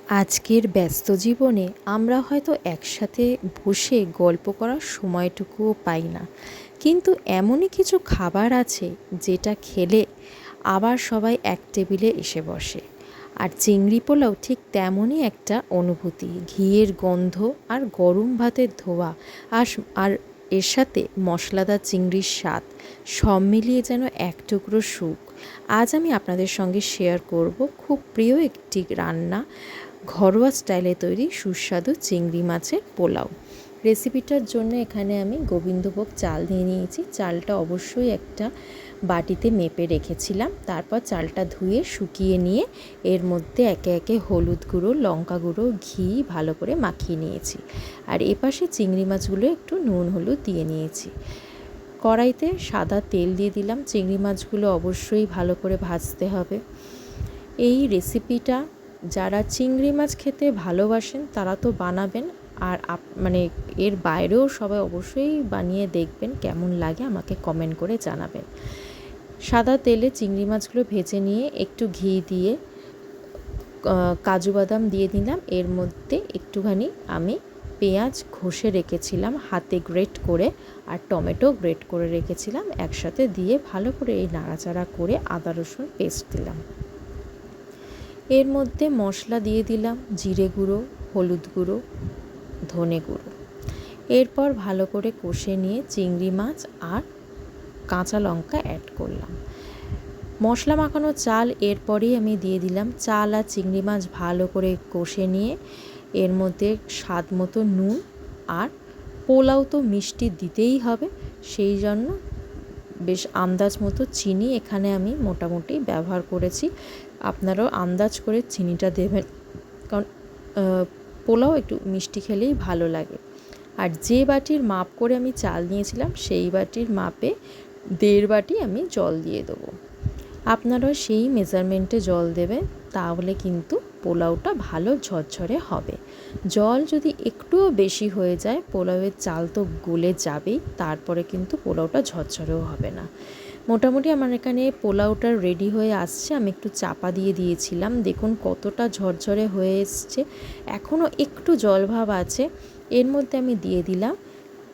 আজকের ব্যস্ত জীবনে আমরা হয়তো একসাথে বসে গল্প করার সময়টুকুও পাই না, কিন্তু এমনই কিছু খাবার আছে যেটা খেলে আবার সবাই এক টেবিলে এসে বসে। আর চিংড়ি পোলাও ঠিক তেমনই একটা অনুভূতি। ঘিয়ের গন্ধ আর গরম ভাতের ধোয়া আর আর এর সাথে মশলাদার চিংড়ির স্বাদ, সব মিলিয়ে যেন এক টুকরো সুখ। আজ আমি আপনাদের সঙ্গে শেয়ার করব খুব প্রিয় একটি রান্না, ঘরোয়া স্টাইলে তৈরি সুস্বাদু চিংড়ি মাছের পোলাও। রেসিপিটার জন্য এখানে আমি গোবিন্দভোগ চাল নিয়ে নিয়েছি। চালটা অবশ্যই একটা বাটিতে মেপে রেখেছিলাম। তারপর চালটা ধুয়ে শুকিয়ে নিয়ে এর মধ্যে একে একে হলুদ গুঁড়ো, লঙ্কা গুঁড়ো, ঘি ভালো করে মাখিয়ে নিয়েছি। আর এপাশে চিংড়ি মাছগুলো একটু নুন হলুদ দিয়ে নিয়েছি। কড়াইতে সাদা তেল দিয়ে দিলাম। চিংড়ি মাছগুলো অবশ্যই ভালো করে ভাজতে হবে। এই রেসিপিটা যারা চিংড়ি মাছ খেতে ভালোবাসেন তারা তো বানাবেন, আর এর বাইরেও সবাই অবশ্যই বানিয়ে দেখবেন, কেমন লাগে আমাকে কমেন্ট করে জানাবেন। সাদা তেলে চিংড়ি মাছগুলো ভেজে নিয়ে একটু ঘি দিয়ে কাজু বাদাম দিয়ে দিলাম। এর মধ্যে একটুখানি আমি পেঁয়াজ ঘষে রেখেছিলাম হাতে গ্রেট করে, আর টমেটো গ্রেট করে রেখেছিলাম একসাথে দিয়ে ভালো করে এই নাড়াচাড়া করে আদা রসুন পেস্ট দিলাম। এর মধ্যে মশলা দিয়ে দিলাম জিরে গুঁড়ো, হলুদ গুঁড়ো, ধনে গুঁড়ো। এরপর ভালো করে কষে নিয়ে চিংড়ি মাছ আর কাঁচা লঙ্কা অ্যাড করলাম। মশলা মাখানো চাল এরপরেই আমি দিয়ে দিলাম। চাল আর চিংড়ি মাছ ভালো করে কষে নিয়ে এর মধ্যে স্বাদ মতো নুন, আর পোলাও তো মিষ্টি দিতেই হবে, সেই জন্য বেশ আন্দাজ মতো চিনি এখানে আমি মোটামুটি ব্যবহার করেছি। আপনারাও আন্দাজ করে চিনিটা দেবেন, কারণ পোলাও একটু মিষ্টি খেলেই ভালো লাগে। আর যে বাটির মাপ করে আমি চাল নিয়েছিলাম সেই বাটির মাপে 1.5 বাটি আমি জল দিয়ে দেবো। আপনারাও সেই মেজারমেন্টে জল দেবেন, তাহলে কিন্তু পোলাওটা ভালো ঝরঝরে হবে। জল যদি একটুও বেশি হয়ে যায়, পোলাওয়ের চাল তো গলে যাবেই, তারপরে কিন্তু পোলাওটা ঝরঝরেও হবে না। মোটামুটি আমার এখানে পোলাওটা রেডি হয়ে আসছে। আমি একটু চাপা দিয়ে দিয়েছিলাম, দেখুন কতটা ঝরঝরে হয়ে এসছে। এখনও একটু জলভাব আছে। এর মধ্যে আমি দিয়ে দিলাম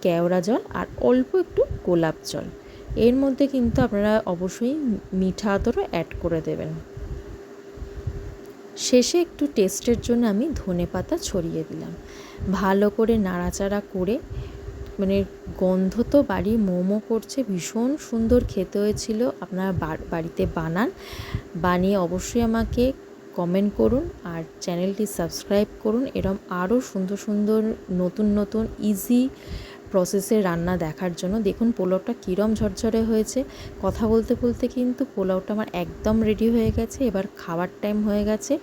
কেওড়া জল আর অল্প একটু গোলাপ জল। এর মধ্যে কিন্তু আপনারা অবশ্যই মিঠা আতরও অ্যাড করে দেবেন। শেষে একটু টেস্টের জন্য আমি ধনেপাতা ছড়িয়ে দিলাম। ভালো করে নাড়াচাড়া করে, গন্ধ তো বাড়ি মোমো করছে, ভীষণ সুন্দর খেতে হয়েছিল। আপনারা বাড়িতে বানিয়ে অবশ্যই আমাকে কমেন্ট করুন, আর চ্যানেলটি সাবস্ক্রাইব করুন। এরম আরও সুন্দর সুন্দর নতুন নতুন ইজি প্রসেসের রান্না দেখার জন্য। দেখুন পোলাওটা কীরম ঝরঝরে হয়েছে। কথা বলতে বলতে কিন্তু পোলাওটা আমার একদম রেডি হয়ে গেছে। এবার খাওয়ার টাইম হয়ে গেছে।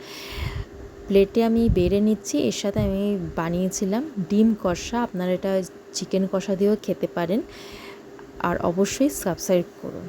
প্লেটে আমি বেড়ে নিচ্ছি। এর সাথে আমি বানিয়েছিলাম ডিম কষা, আপনারা এটা চিকেন কষা দিয়েও খেতে পারেন। আর অবশ্যই সাবস্ক্রাইব করুন।